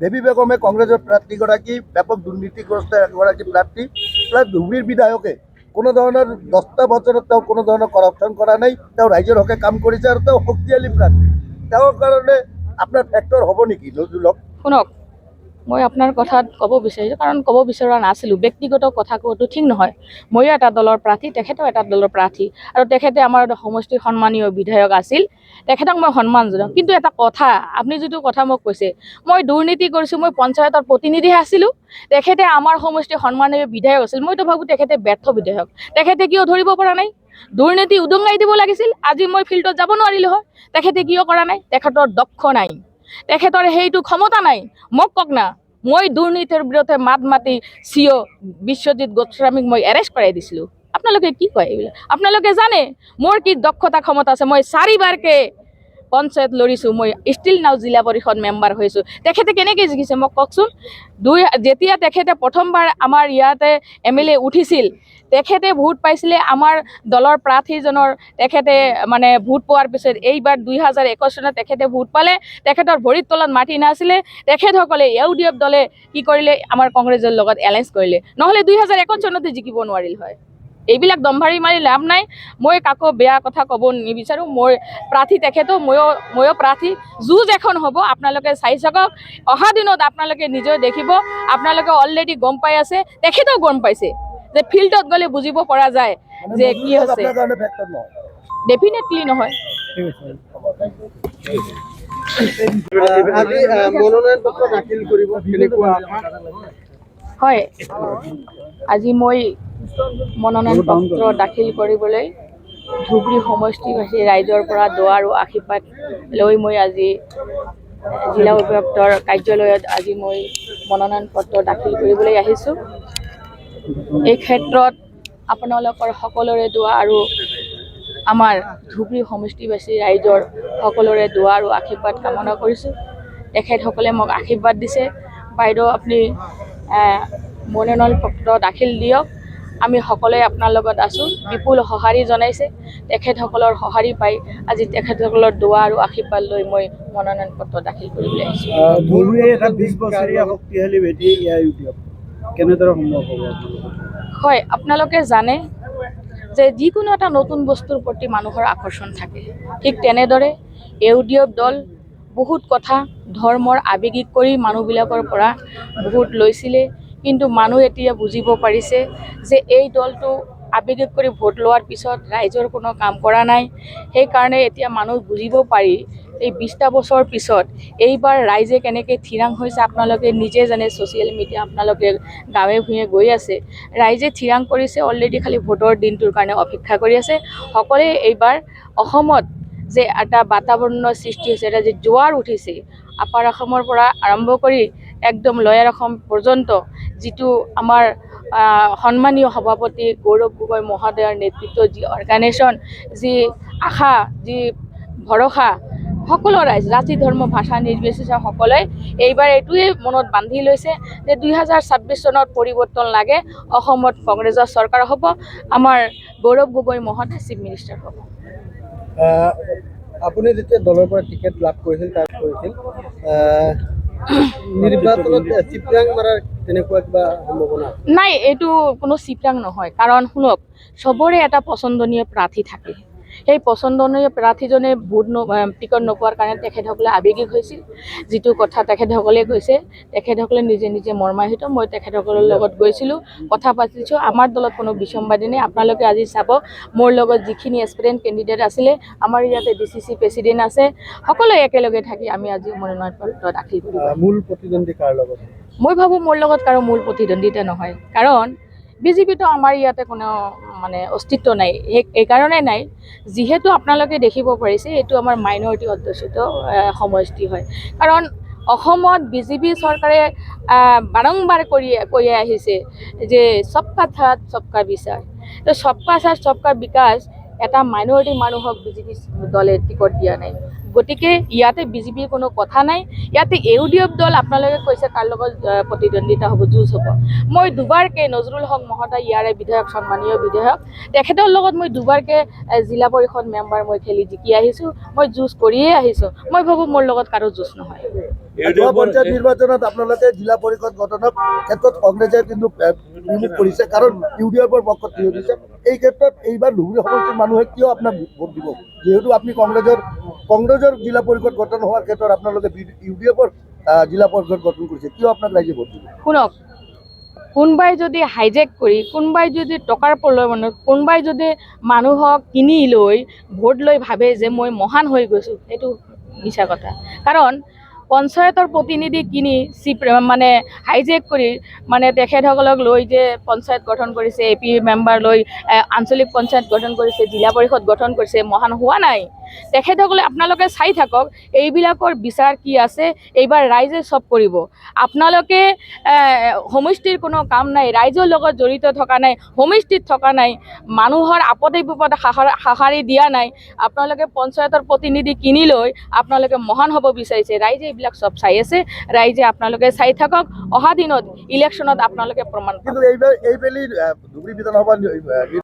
দেৱী বেগমে কংগ্ৰেছৰ প্ৰাৰ্থীগৰাকী ব্যাপক দুৰ্নীতিগ্ৰস্ত এগৰাকী প্ৰাৰ্থী প্লাছ ধুবুৰীৰ বিধায়কে কোনো ধৰণৰ 10টা বছৰত তেওঁ কোনো ধৰণৰ কৰাপশ্যন কৰা নাই, তেওঁ ৰাইজৰ হকে কাম কৰিছে আৰু তেওঁ শক্তিশালী প্ৰাৰ্থী। তেওঁৰ কাৰণে আপোনাৰ ফেক্টৰ হ'ব নেকি নজৰুলক? শুনক, মই আপোনাৰ কথাত ক'ব বিচাৰিছোঁ, কাৰণ ক'ব বিচৰা নাছিলোঁ। ব্যক্তিগত কথা কোৱাটো ঠিক নহয়। ময়ো এটা দলৰ প্ৰাৰ্থী, তেখেতেও এটা দলৰ প্ৰাৰ্থী, আৰু তেখেতে আমাৰ সমষ্টিৰ সন্মানীয় বিধায়ক আছিল, তেখেতক মই সন্মান জনাওঁ। কিন্তু এটা কথা, আপুনি যিটো কথা মোক কৈছে, মই দুৰ্নীতি কৰিছোঁ, মই পঞ্চায়তৰ প্ৰতিনিধিহে আছিলোঁ, তেখেতে আমাৰ সমষ্টিৰ সন্মানীয় বিধায়ক আছিল। মইতো ভাবোঁ তেখেতে ব্যৰ্থ বিধায়ক। তেখেতে কিয় ধৰিব পৰা নাই? দুৰ্নীতি উদঙাই দিব লাগিছিল, আজি মই ফিল্ডত যাব নোৱাৰিলোঁ হয়। তেখেতে কিয় কৰা নাই? তেখেতৰ দক্ষ নাই, তেখেতৰ সেইটো ক্ষমতা নাই। মোক কওক না, মই দুৰ্নীতিৰ বিৰুদ্ধে মাত মাতি CEO বিশ্বজিৎ গোস্বামীক মই এৰেষ্ট কৰাই দিছিলোঁ। আপোনালোকে কি কয় এইবিলাক? আপোনালোকে জানে মোৰ কি দক্ষতা ক্ষমতা আছে? মই 4বাৰকে পঞ্চায়ত লৰিছোঁ, মই ষ্টিল নাও জিলা পৰিষদ মেম্বাৰ হৈছোঁ। তেখেতে কেনেকৈ জিকিছে মোক কওকচোন? যেতিয়া তেখেতে প্ৰথমবাৰ আমাৰ ইয়াতে MLA উঠিছিল, তেখেতে ভোট পাইছিলে আমাৰ দলৰ প্ৰাৰ্থীজনৰ, তেখেতে মানে ভোট পোৱাৰ পিছত এইবাৰ 2021 চনত তেখেতে ভোট পালে, তেখেতৰ ভৰিৰ তলত মাটি নাছিলে। তেখেতসকলে UDF দলে কি কৰিলে? আমাৰ কংগ্ৰেছৰ লগত এলায়েন্স কৰিলে, নহ'লে 2021 চনতে জিকিব নোৱাৰিল হয়। এইবিলাক দম্ভাৰি মাৰি লাভ নাই। মই কাকো বেয়া কথা ক'ব নিবিচাৰোঁ। মই প্ৰাৰ্থী, তেখেতো ময়ো প্ৰাৰ্থী। যুঁজ এখন হ'ব, আপোনালোকে চাই চাওক। অহা দিনত আপোনালোকে নিজে দেখিব। আপোনালোকে অলৰেডি গম পাই আছে, তেখেতেও গম পাইছে যে ফিল্ডত গ'লে বুজিব পৰা যায় যে কি হৈছে। ডেফিনেটলি নহয়। হয়, আজি মই মনোনয়ন পত্ৰ দাখিল কৰিবলৈ ধুবুৰী সমষ্টিবাসী ৰাইজৰ পৰা দোৱা আৰু আশীৰ্বাদ লৈ মই আজি জিলা উপায়ুক্তৰ কাৰ্যালয়ত আজি মই মনোনয়ন পত্ৰ দাখিল কৰিবলৈ আহিছোঁ। এই ক্ষেত্ৰত আপোনালোকৰ সকলোৰে দোৱা আৰু আমাৰ ধুবুৰী সমষ্টিবাসী ৰাইজৰ সকলোৰে দোৱা আৰু আশীৰ্বাদ কামনা কৰিছোঁ। তেখেতসকলে মোক আশীৰ্বাদ দিছে, বাইদেউ আপুনি মনোনয়ন পত্ৰ দাখিল দিয়ক, আমি সকলোৱে আপোনাৰ লগত আছোঁ। বিপুল সঁহাৰি জনাইছে, তেখেতসকলৰ সঁহাৰি পাই আজি তেখেতসকলৰ দোৱা আৰু আশীৰ্বাদ লৈ মই মনোনয়ন পত্ৰ দাখিল কৰিবলৈ আহিছোঁ। হয়, আপোনালোকে জানে যে যিকোনো এটা নতুন বস্তুৰ প্ৰতি মানুহৰ আকৰ্ষণ থাকে, ঠিক তেনেদৰে UDF দল বহুত কথা ধৰ্মৰ আৱেগিক কৰি মানুহবিলাকৰ পৰা ভোট লৈছিলে, কিন্তু মানুহ এতিয়া বুজিব পাৰিছে যে এই দলটো আৱেগিক কৰি ভোট লোৱাৰ পিছত ৰাইজৰ কোনো কাম কৰা নাই। সেইকাৰণে এতিয়া মানুহ বুজিব পাৰি এই 20টা বছৰ পিছত এইবাৰ ৰাইজে কেনেকৈ থিৰাং হৈছে। আপোনালোকে নিজে জানে, ছ'চিয়েল মিডিয়া আপোনালোকে গাঁৱে ভূঞে গৈ আছে, ৰাইজে থিৰাং কৰিছে। অলৰেডি খালি ভোটৰ দিনটোৰ কাৰণে অপেক্ষা কৰি আছে। সকলোৱে এইবাৰ অসমত যে এটা বাতাবৰণৰ সৃষ্টি হৈছে, এটা যে জোৱাৰ উঠিছে, আপাৰ অসমৰ পৰা আৰম্ভ কৰি একদম লয়াৰ অসম পৰ্যন্ত, যিটো আমাৰ সন্মানীয় সভাপতি গৌৰৱ গগৈ মহোদয়ৰ নেতৃত্বত যি অৰ্গেনাইজেশ্যন, যি আশা, যি ভৰসা, সকলো ৰাইজ, জাতি ধৰ্ম ভাষা নিৰ্বিশেষে সকলোৱে এইবাৰ এইটোৱে মনত বান্ধি লৈছে যে 2026 চনত পৰিৱৰ্তন লাগে, অসমত কংগ্ৰেছৰ চৰকাৰ হ'ব, আমাৰ গৌৰৱ গগৈ মহোদয় চিফ মিনিষ্টাৰ হ'ব। আপুনি যেতিয়া দলৰ পৰা টিকেট লাভ কৰিছিল, নিৰ্বাচনত চিপৰাং মাৰাৰ তেনেকুৱা কিবা সম্ভাৱনা নাই? এইটো কোনো চিপৰাং নহয়, কাৰণ শুনক, চবৰে এটা পচন্দনীয় প্ৰাৰ্থী থাকে। সেই পচন্দনীয় প্ৰাৰ্থীজনে টিকট নোপোৱাৰ কাৰণে তেখেতসকলে আৱেগিক হৈছিল। যিটো কথা তেখেতসকলে কৈছে, তেখেতসকলে নিজে নিজে মৰ্মাহিত। মই তেখেতসকলৰ লগত গৈছিলোঁ, কথা পাতিছোঁ। আমাৰ দলত কোনো বিসম্বাদী নাই। আপোনালোকে আজি চাব, মোৰ লগত যিখিনি এছপিৰেণ্ট কেণ্ডিডেট আছিলে, আমাৰ ইয়াতে DCC প্ৰেছিডেণ্ট আছে, সকলোৱে একেলগে থাকি আমি আজি মনোনয়ন পত্ৰ দাখিল কৰিলোঁ। মূল প্ৰতিদ্বন্দ্বী কাৰ লগত? মই ভাবোঁ মোৰ লগত কাৰো মূল প্ৰতিদ্বন্দ্বিতা নহয়, কাৰণ BJPতো আমাৰ ইয়াতে কোনো অস্তিত্ব নাই। এইকাৰণে নাই, যিহেতু আপোনালোকে দেখিব পাৰিছে এইটো আমাৰ মাইনৰিটি অধ্যুষিত সমষ্টি হয়। কাৰণ অসমত BJP চৰকাৰে বাৰম্বাৰ কৈ আহিছে যে সবকা সাথ সবকা বিকাশ। তো সবকা সাথ সবকা বিকাশ এটা মাইনৰিটি মানুহক BJP দলে টিকট দিয়া নাই। গতিকে ইয়াতে BJPৰ কোনো কথা নাই। ইয়াতে UDF দল আপোনালোকে কৈছে তাৰ লগত প্ৰতিদ্বন্দ্বিতা হ'ব, যুঁজ হ'ব। মই দুবাৰকৈ নজৰুল হক মহোদয় ইয়াৰে বিধায়ক, সন্মানীয় বিধায়ক, তেখেতৰ লগত মই দুবাৰকৈ জিলা পৰিষদ মেম্বাৰ মই খেলি জিকি আহিছোঁ। মই যুঁজ কৰিয়ে আহিছোঁ। মই ভাবোঁ মোৰ লগত কাৰো যুঁজ নহয়। যোৱা পঞ্চায়ত নিৰ্বাচনত আপোনালোকে জিলা পৰিষদ গঠনৰ ক্ষেত্ৰত কংগ্ৰেছে কিন্তু বিমুখ কৰিছে, কাৰণ UDFৰ পক্ষত থিয় দিছে। এই ক্ষেত্ৰত এইবাৰ ধুবুৰী সমষ্টিৰ মানুহে কিয় আপোনাক ভোট দিব, যিহেতু আপুনি কংগ্ৰেছৰ জিলা পৰিষদ গঠন হোৱাৰ ক্ষেত্ৰত আপোনালোকে UDFৰ জিলা পৰিষদ গঠন কৰিছে, কিয় আপোনাক ৰাইজে ভোট দিব? শুনক, কোনোবাই যদি হাইজেক কৰি, কোনোবাই যদি টকাৰ প্ৰলোভনত, কোনোবাই যদি মানুহক কিনি লৈ ভোট লৈ ভাবে যে মই মহান হৈ গৈছোঁ, সেইটো মিছা কথা। কাৰণ পঞ্চায়তৰ প্ৰতিনিধি কিনি মানে হাইজেক কৰি মানে তেখেতসকলক লৈ যে পঞ্চায়ত গঠন কৰিছে, AP মেম্বাৰ লৈ আঞ্চলিক পঞ্চায়ত গঠন কৰিছে, জিলা পৰিষদ গঠন কৰিছে, মহান হোৱা নাই। তেখেতসকলে আপোনালোকে চাই থাকক এইবিলাকৰ বিচাৰ কি আছে। এইবাৰ ৰাইজে চব কৰিব। আপোনালোকে সমষ্টিৰ কোনো কাম নাই, ৰাইজৰ লগত জড়িত থকা নাই, সমষ্টিত থকা নাই, মানুহৰ আপদে বিপদে সঁহাৰি দিয়া নাই। আপোনালোকে পঞ্চায়তৰ প্ৰতিনিধি কিনি লৈ আপোনালোকে মহান হ'ব বিচাৰিছে। ৰাইজে এইবিলাক চব চাই আছে। ৰাইজে আপোনালোকে চাই থাকক, অহা দিনত ইলেকশ্যনত আপোনালোকে প্ৰমাণ পাব। কিন্তু এইবেলি ধুবুৰী বিধানসভা